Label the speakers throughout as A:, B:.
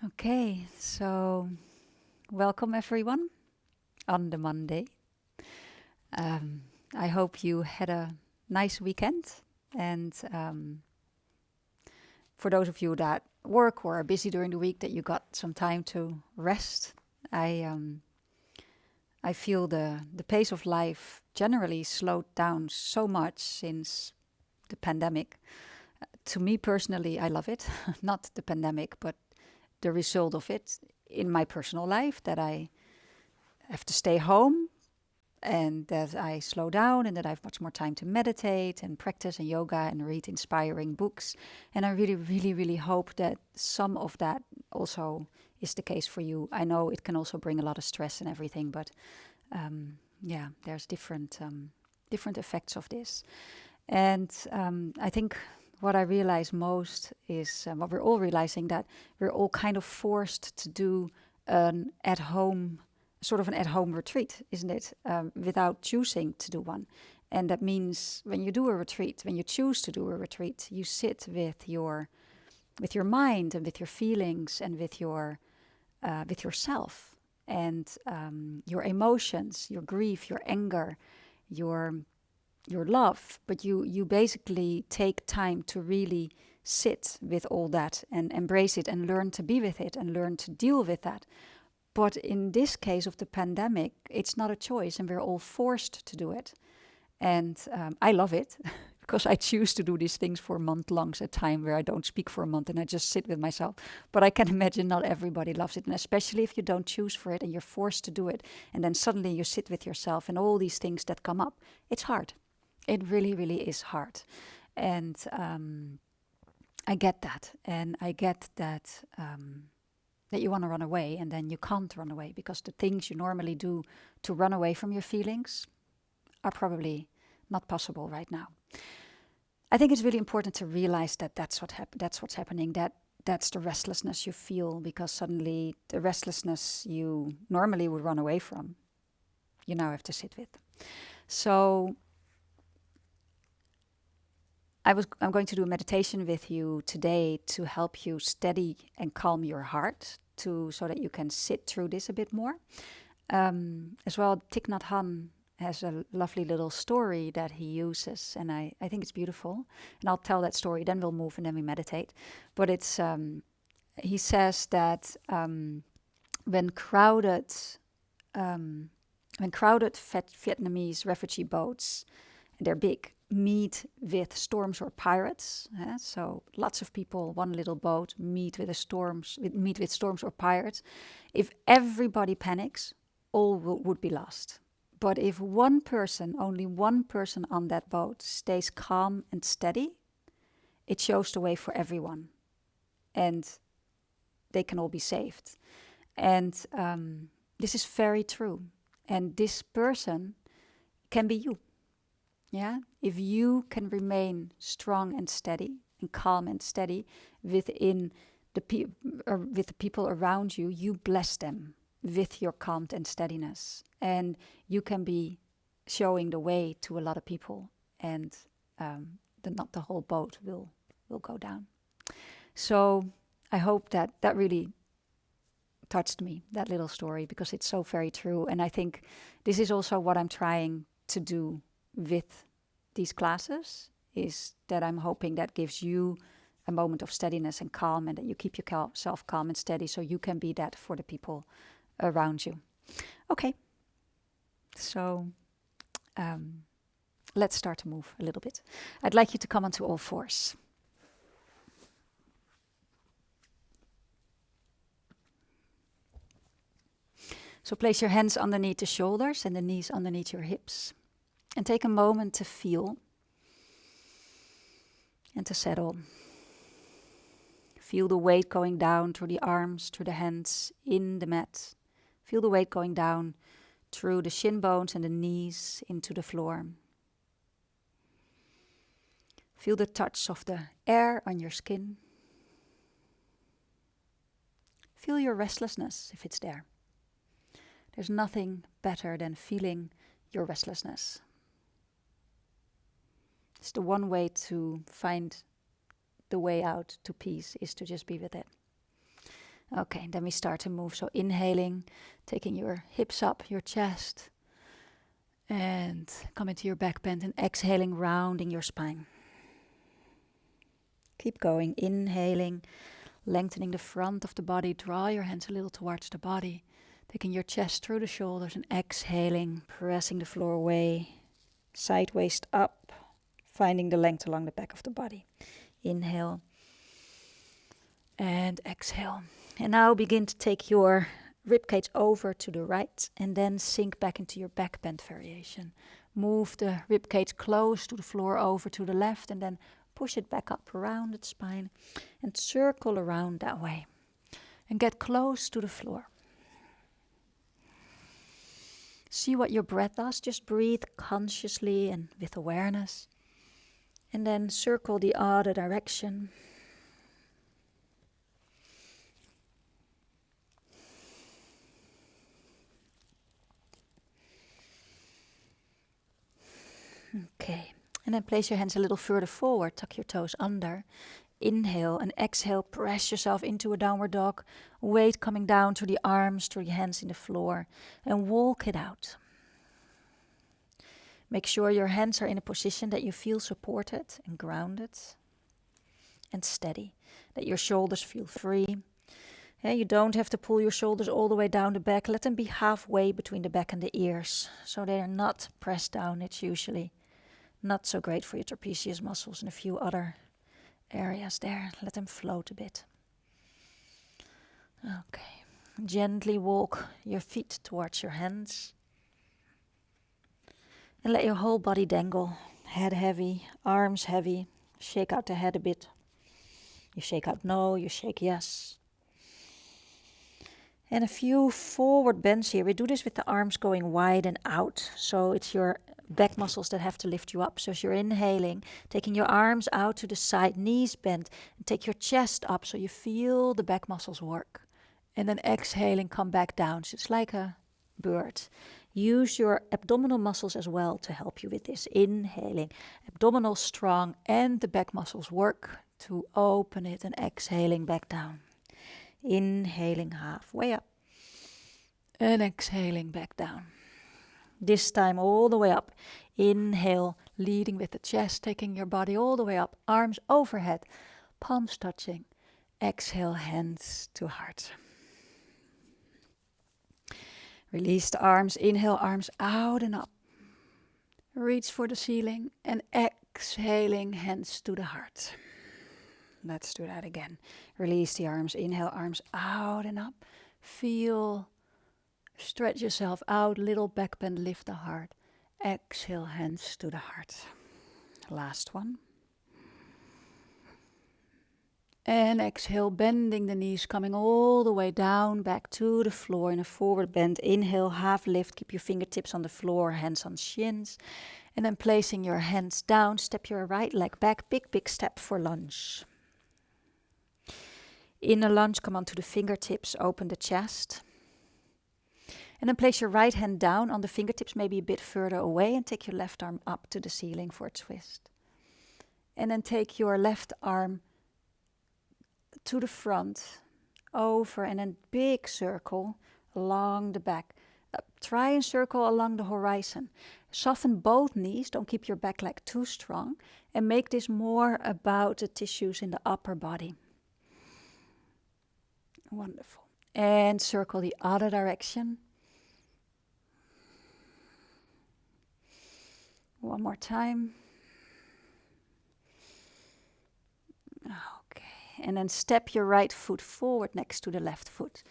A: Okay, so welcome everyone on the Monday. I hope you had a nice weekend, and for those of you that work or are busy during the week, that you got some time to rest. I feel the pace of life generally slowed down so much since the pandemic. To me personally, I love it. Not the pandemic, but the result of it in my personal life, that I have to stay home and that I slow down and that I have much more time to meditate and practice and yoga and read inspiring books. And I really, really, really hope that some of that also is the case for you. I know it can also bring a lot of stress and everything, but yeah, there's different effects of this. And I think what I realize most is what we're all realizing, that we're all kind of forced to do an at-home retreat, isn't it? Without choosing to do one. And that means when you do a retreat, when you choose to do a retreat, you sit with your mind and with your feelings and with yourself and your emotions, your grief, your anger, your love, but you basically take time to really sit with all that and embrace it and learn to be with it and learn to deal with that. But in this case of the pandemic, it's not a choice, and we're all forced to do it. And I love it because I choose to do these things for a month long at a time, where I don't speak for a month and I just sit with myself. But I can imagine not everybody loves it, and especially if you don't choose for it and you're forced to do it, and then suddenly you sit with yourself and all these things that come up. It's hard. It really, really is hard. And I get that. And I get that that you want to run away, and then you can't run away because the things you normally do to run away from your feelings are probably not possible right now. I think it's really important to realize that that's what's happening, that's the restlessness you feel, because suddenly the restlessness you normally would run away from, you now have to sit with. So I'm going to do a meditation with you today to help you steady and calm your heart, so that you can sit through this a bit more. As well, Thich Nhat Hanh has a lovely little story that he uses, and I think it's beautiful. And I'll tell that story, then we'll move, and then we meditate. But it's he says that when crowded Vietnamese refugee boats, and they're big, meet with storms or pirates. So lots of people, one little boat, meet with storms or pirates. If everybody panics, all would be lost. But if one person, only one person on that boat, stays calm and steady, it shows the way for everyone, and they can all be saved. And this is very true. And this person can be you. Yeah, if you can remain strong and steady and calm and steady within with the people around you, you bless them with your calm and steadiness, and you can be showing the way to a lot of people, and not the whole boat will go down. So I hope that really touched me, that little story, because it's so very true. And I think this is also what I'm trying to do with these classes, is that I'm hoping that gives you a moment of steadiness and calm, and that you keep yourself calm and steady so you can be that for the people around you. Okay, so let's start to move a little bit. I'd like you to come onto all fours. So place your hands underneath the shoulders and the knees underneath your hips. And take a moment to feel and to settle. Feel the weight going down through the arms, through the hands, in the mat. Feel the weight going down through the shin bones and the knees into the floor. Feel the touch of the air on your skin. Feel your restlessness if it's there. There's nothing better than feeling your restlessness. It's the one way to find the way out to peace, is to just be with it. Okay, then we start to move. So inhaling, taking your hips up, your chest, and come into your back bend, and exhaling, rounding your spine. Keep going, inhaling, lengthening the front of the body. Draw your hands a little towards the body, taking your chest through the shoulders, and exhaling, pressing the floor away, sideways up, finding the length along the back of the body. Inhale and exhale. And now begin to take your ribcage over to the right and then sink back into your back bend variation. Move the ribcage close to the floor over to the left and then push it back up around the spine and circle around that way. And get close to the floor. See what your breath does. Just breathe consciously and with awareness. And then circle the other direction. Okay, and then place your hands a little further forward, tuck your toes under. Inhale and exhale, press yourself into a downward dog. Weight coming down through the arms, through the hands in the floor, and walk it out. Make sure your hands are in a position that you feel supported and grounded and steady, that your shoulders feel free. You don't have to pull your shoulders all the way down the back. Let them be halfway between the back and the ears, so they are not pressed down. It's usually not so great for your trapezius muscles and a few other areas there. Let them float a bit. Okay. Gently walk your feet towards your hands. And let your whole body dangle. Head heavy, arms heavy. Shake out the head a bit. You shake out no, you shake yes. And a few forward bends here. We do this with the arms going wide and out. So it's your back muscles that have to lift you up. So as you're inhaling, taking your arms out to the side, knees bent, and take your chest up so you feel the back muscles work. And then exhaling, come back down. So it's like a bird. Use your abdominal muscles as well to help you with this. Inhaling, abdominal strong, and the back muscles work to open it, and exhaling back down. Inhaling halfway up and exhaling back down. This time all the way up. Inhale, leading with the chest, taking your body all the way up, arms overhead, palms touching. Exhale, hands to heart. Release the arms, inhale, arms out and up. Reach for the ceiling and exhaling, hands to the heart. Let's do that again. Release the arms, inhale, arms out and up. Feel, stretch yourself out, little back bend, lift the heart. Exhale, hands to the heart. Last one. And exhale, bending the knees, coming all the way down, back to the floor in a forward bend. Inhale, half lift, keep your fingertips on the floor, hands on shins. And then placing your hands down, step your right leg back, big step for lunge. In a lunge, come onto the fingertips, open the chest. And then place your right hand down on the fingertips, maybe a bit further away, and take your left arm up to the ceiling for a twist. And then take your left arm to the front, over, and then big circle along the back. Try and circle along the horizon. Soften both knees, don't keep your back leg too strong, and make this more about the tissues in the upper body. Wonderful. And circle the other direction. One more time. Okay. And then step your right foot forward next to the left foot.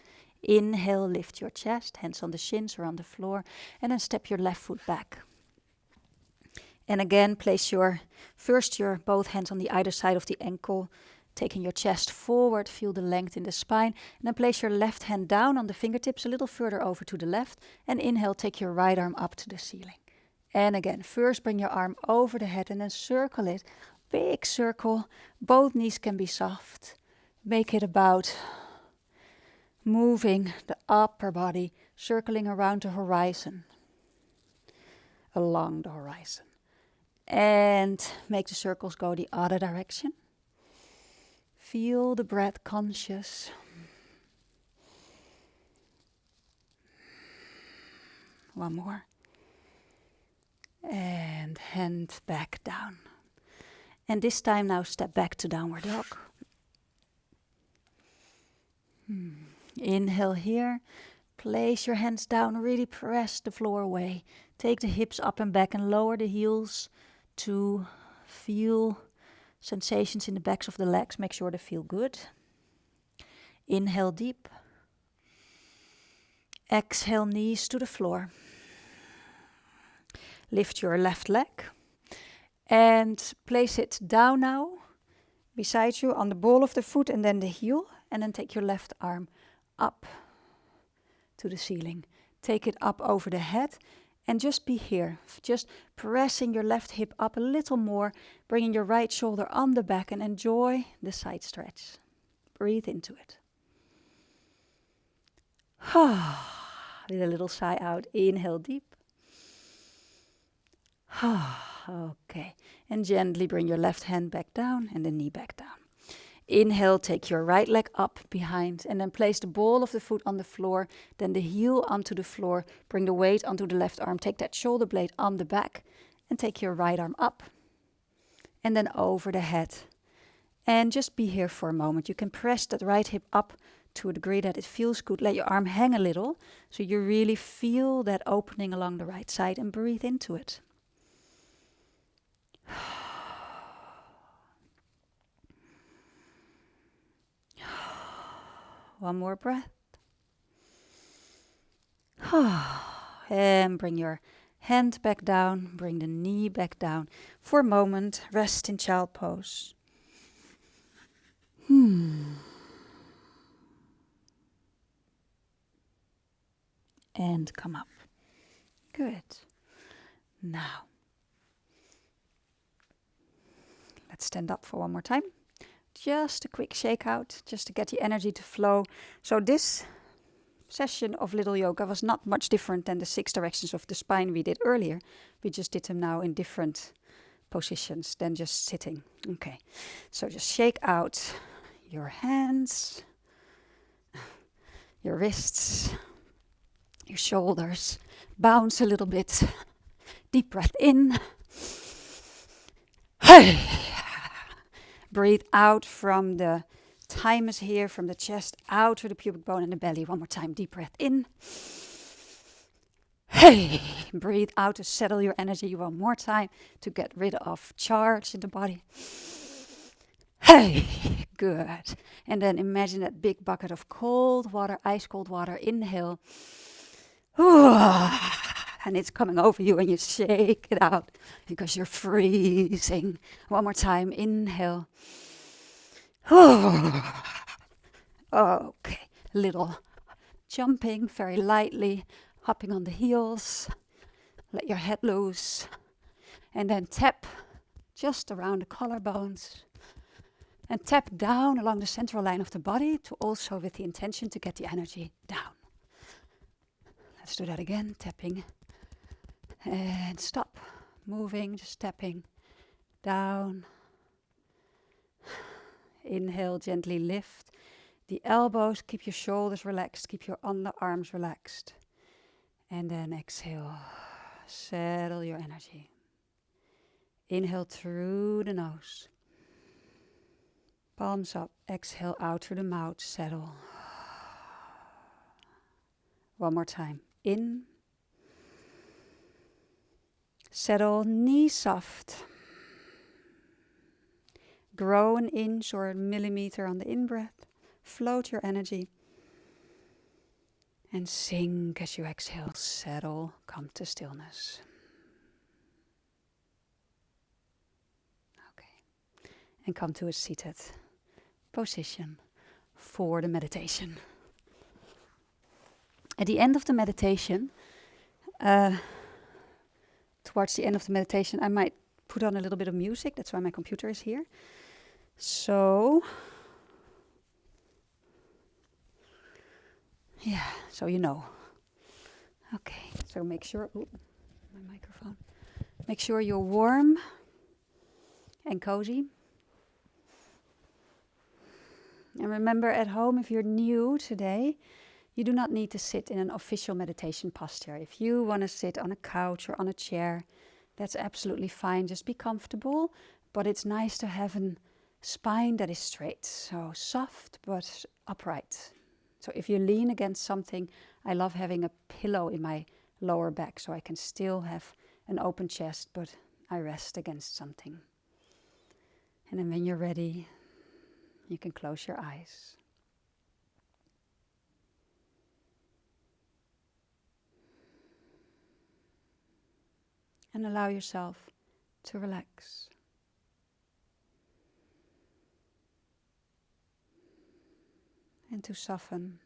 A: Inhale, lift your chest, hands on the shins or on the floor, and then step your left foot back. And again, place your both hands on the either side of the ankle, taking your chest forward, feel the length in the spine, and then place your left hand down on the fingertips a little further over to the left, and inhale, take your right arm up to the ceiling. And again, first bring your arm over the head and then circle it, big circle, both knees can be soft. Make it about moving the upper body, circling around the horizon, along the horizon. And make the circles go the other direction. Feel the breath conscious. One more. And hand back down. And this time now step back to downward dog. Inhale here. Place your hands down, really press the floor away. Take the hips up and back and lower the heels to feel sensations in the backs of the legs. Make sure they feel good. Inhale deep. Exhale, knees to the floor. Lift your left leg and place it down now beside you on the ball of the foot and then the heel. And then take your left arm up to the ceiling. Take it up over the head and just be here. Just pressing your left hip up a little more, bringing your right shoulder on the back and enjoy the side stretch. Breathe into it. With a little sigh out. Inhale deep. Okay. And gently bring your left hand back down and the knee back down. Inhale, take your right leg up behind and then place the ball of the foot on the floor, then the heel onto the floor, bring the weight onto the left arm, take that shoulder blade on the back and take your right arm up and then over the head. And just be here for a moment. You can press that right hip up to a degree that it feels good. Let your arm hang a little so you really feel that opening along the right side and breathe into it. One more breath. And bring your hand back down, bring the knee back down. For a moment, rest in child pose. And come up. Good. Now, let's stand up for one more time. Just a quick shake out, just to get the energy to flow. So this session of little yoga was not much different than the 6 directions of the spine we did earlier. We just did them now in different positions than just sitting. Okay, so just shake out your hands, your wrists, your shoulders. Bounce a little bit. Deep breath in. Hey. Breathe out from the thymus here, from the chest, out through the pubic bone and the belly. One more time, deep breath in. Hey, breathe out to settle your energy one more time, to get rid of charge in the body. Hey, good. And then imagine that big bucket of cold water, ice cold water. Inhale. And it's coming over you and you shake it out because you're freezing. One more time. Inhale. Okay. Little jumping very lightly, hopping on the heels. Let your head loose. And then tap just around the collarbones. And tap down along the central line of the body to also with the intention to get the energy down. Let's do that again. Tapping. And stop moving, just stepping down. Inhale, gently lift the elbows, keep your shoulders relaxed, keep your underarms relaxed. And then exhale, settle your energy. Inhale through the nose. Palms up, exhale out through the mouth, settle. One more time, in. Settle, knees soft. Grow an inch or a millimeter on the in-breath. Float your energy. And sink as you exhale. Settle, come to stillness. Okay. And come to a seated position for the meditation. At the end of the meditation, towards the end of the meditation, I might put on a little bit of music. That's why my computer is here. So, yeah, so you know. Okay, so make sure, my microphone. Make sure you're warm and cozy. And remember at home, if you're new today, You do not need to sit in an official meditation posture. If you want to sit on a couch or on a chair, that's absolutely fine. Just be comfortable, but it's nice to have a spine that is straight, so soft but upright. So if you lean against something, I love having a pillow in my lower back so I can still have an open chest, but I rest against something. And then when you're ready, you can close your eyes. And allow yourself to relax. And to soften.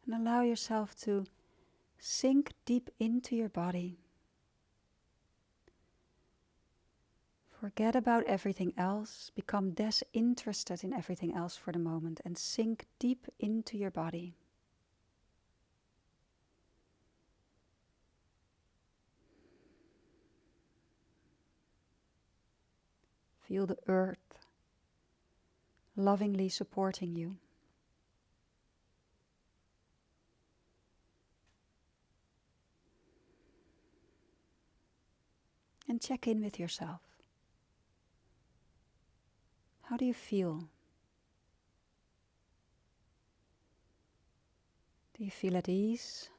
A: And allow yourself to sink deep into your body. Forget about everything else, become disinterested in everything else for the moment and sink deep into your body. Feel the earth lovingly supporting you. And check in with yourself. How do you feel? Do you feel at ease?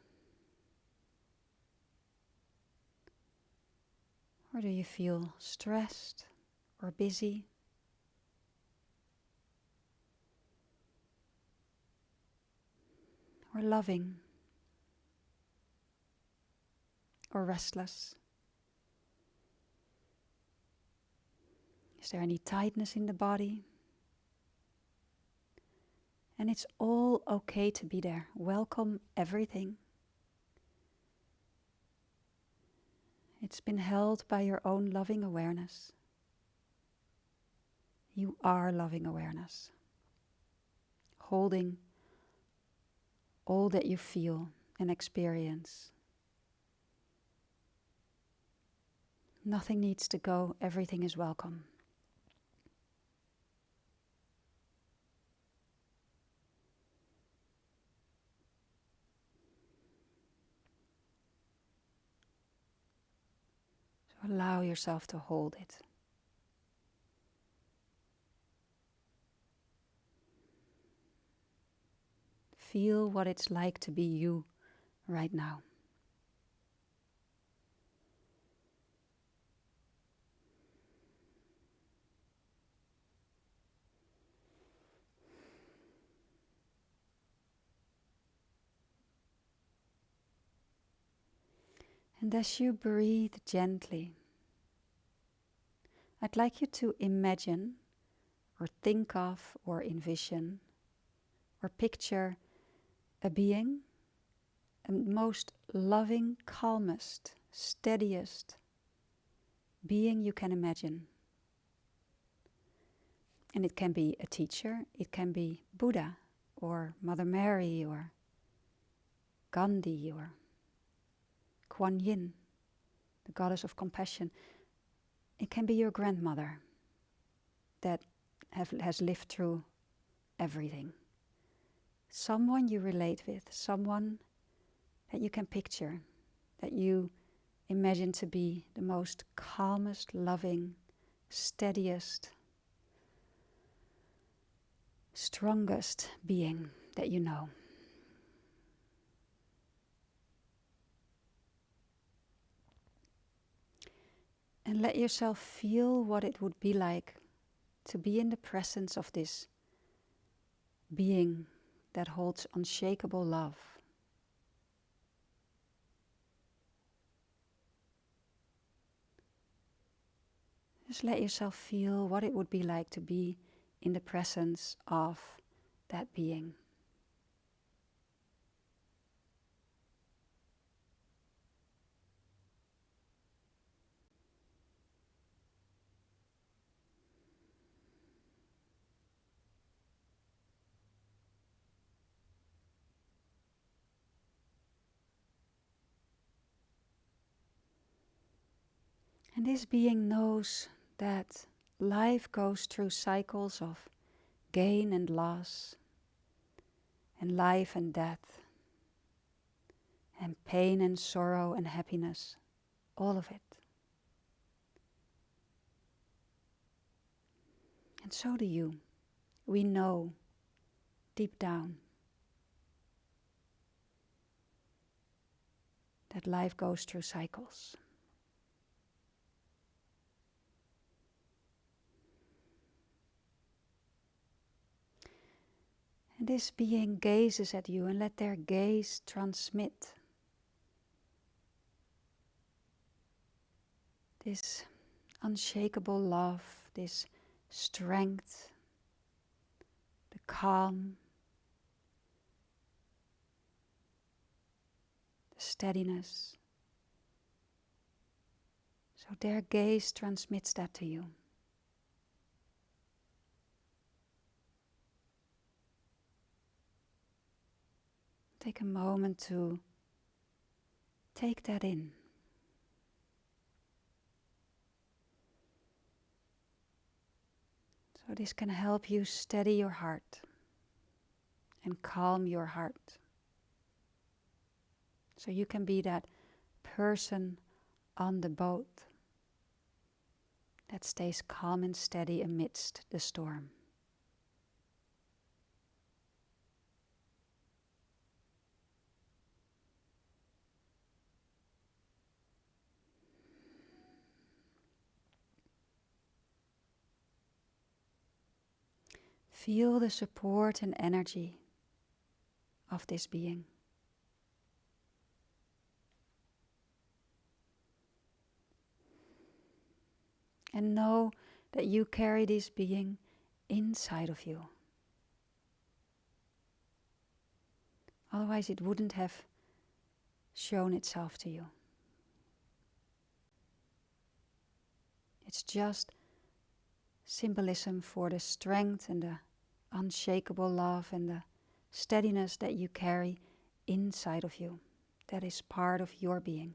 A: Or do you feel stressed or busy? Or loving? Or restless? Is there any tightness in the body? And it's all okay to be there. Welcome everything. It's been held by your own loving awareness. You are loving awareness. Holding all that you feel and experience. Nothing needs to go, everything is welcome. So allow yourself to hold it. Feel what it's like to be you right now. And as you breathe gently, I'd like you to imagine or think of or envision or picture a being, a most loving, calmest, steadiest being you can imagine. And it can be a teacher, it can be Buddha or Mother Mary or Gandhi or Kuan Yin, the goddess of compassion. It can be your grandmother that has lived through everything. Someone you relate with, someone that you can picture, that you imagine to be the most calmest, loving, steadiest, strongest being that you know. And let yourself feel what it would be like to be in the presence of this being that holds unshakable love. Just let yourself feel what it would be like to be in the presence of that being. And this being knows that life goes through cycles of gain and loss, and life and death, and pain and sorrow and happiness, all of it. And so do you. We know deep down that life goes through cycles. And this being gazes at you, and let their gaze transmit this unshakable love, this strength, the calm, the steadiness. So their gaze transmits that to you. Take a moment to take that in. So this can help you steady your heart and calm your heart. So you can be that person on the boat that stays calm and steady amidst the storm. Feel the support and energy of this being. And know that you carry this being inside of you. Otherwise it wouldn't have shown itself to you. It's just symbolism for the strength and the unshakable love and the steadiness that you carry inside of you. That is part of your being.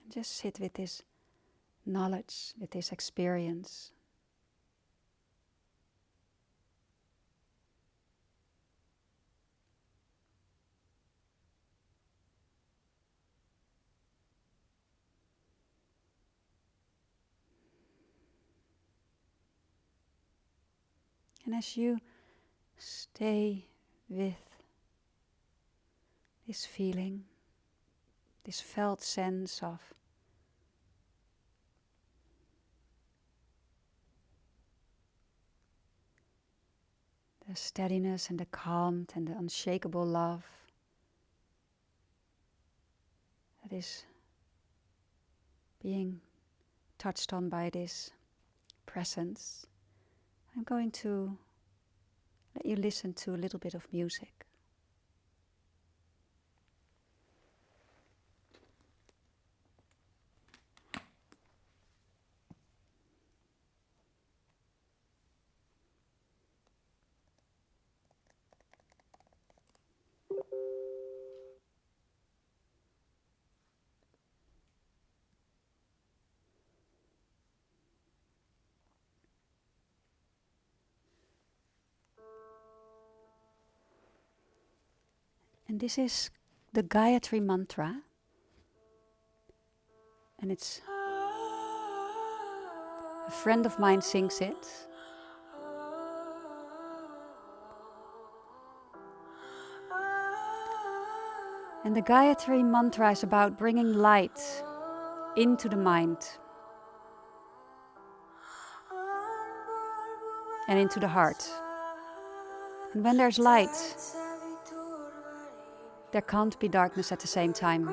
A: And just sit with this knowledge, with this experience. And as you stay with this feeling, this felt sense of the steadiness and the calm and the unshakable love that is being touched on by this presence, I'm going to let you listen to a little bit of music. And this is the Gayatri mantra. And it's a friend of mine sings it. And the Gayatri mantra is about bringing light into the mind and into the heart. And when there's light, there can't be darkness at the same time.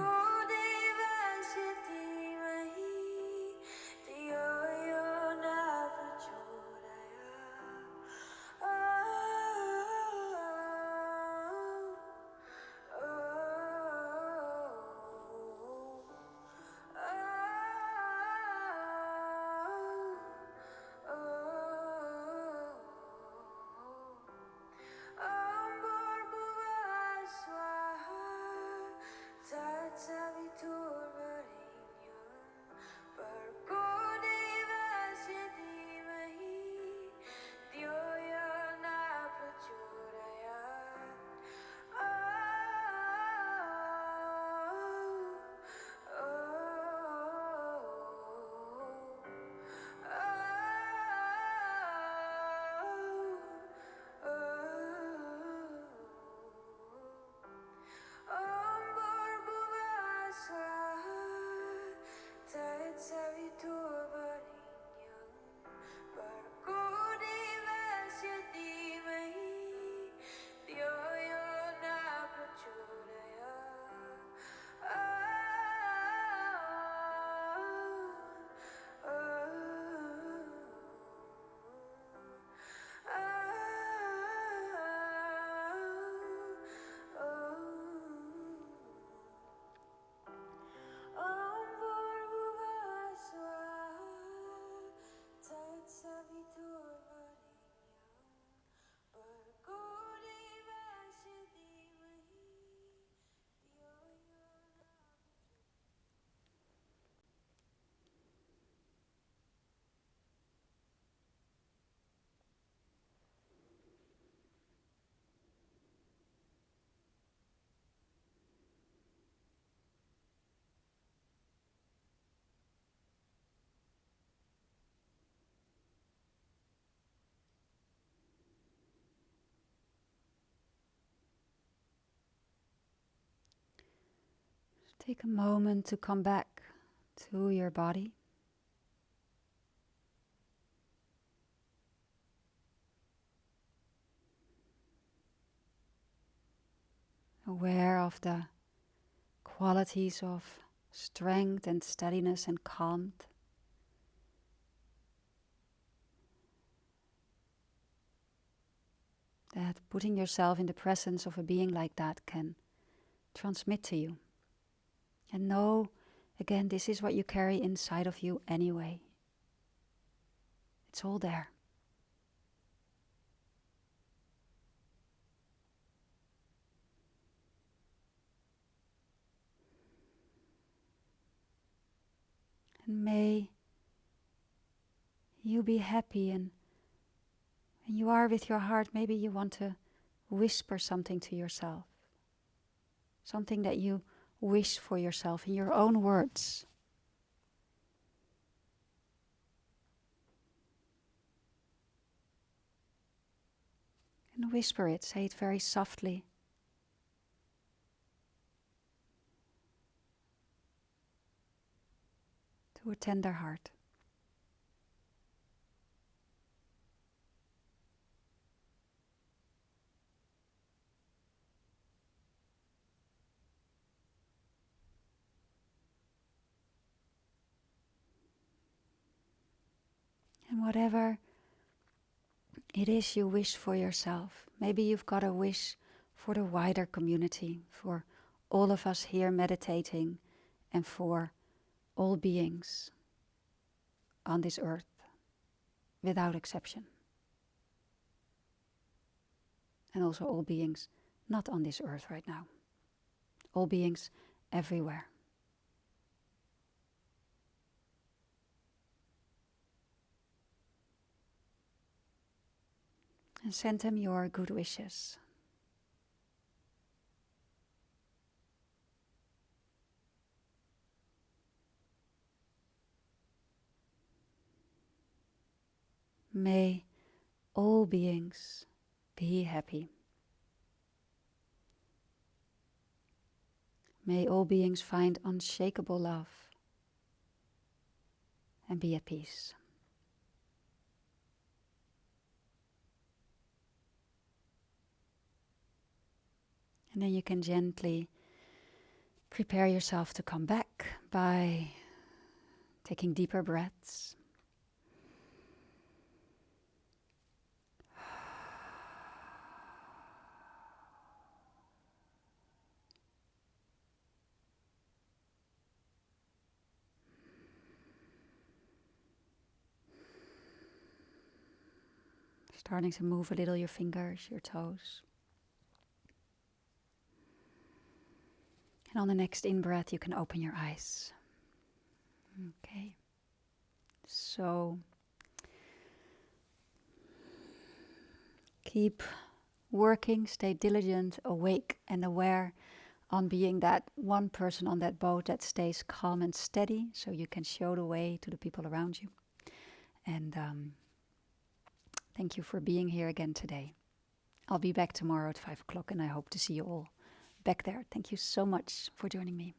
A: Take a moment to come back to your body. Aware of the qualities of strength and steadiness and calm. That putting yourself in the presence of a being like that can transmit to you. And know, again, this is what you carry inside of you anyway. It's all there. And may you be happy, and when you are with your heart, maybe you want to whisper something to yourself. Something that you wish for yourself in your own words. And whisper it, say it very softly. To a tender heart. And whatever it is you wish for yourself, maybe you've got a wish for the wider community, for all of us here meditating, and for all beings on this earth, without exception. And also all beings not on this earth right now. All beings everywhere. And send them your good wishes. May all beings be happy. May all beings find unshakable love and be at peace. And then you can gently prepare yourself to come back by taking deeper breaths. Starting to move a little your fingers, your toes. And on the next in-breath, you can open your eyes. Okay. So, keep working, stay diligent, awake and aware on being that one person on that boat that stays calm and steady, so you can show the way to the people around you. And thank you for being here again today. I'll be back tomorrow at 5 o'clock, and I hope to see you all back there. Thank you so much for joining me.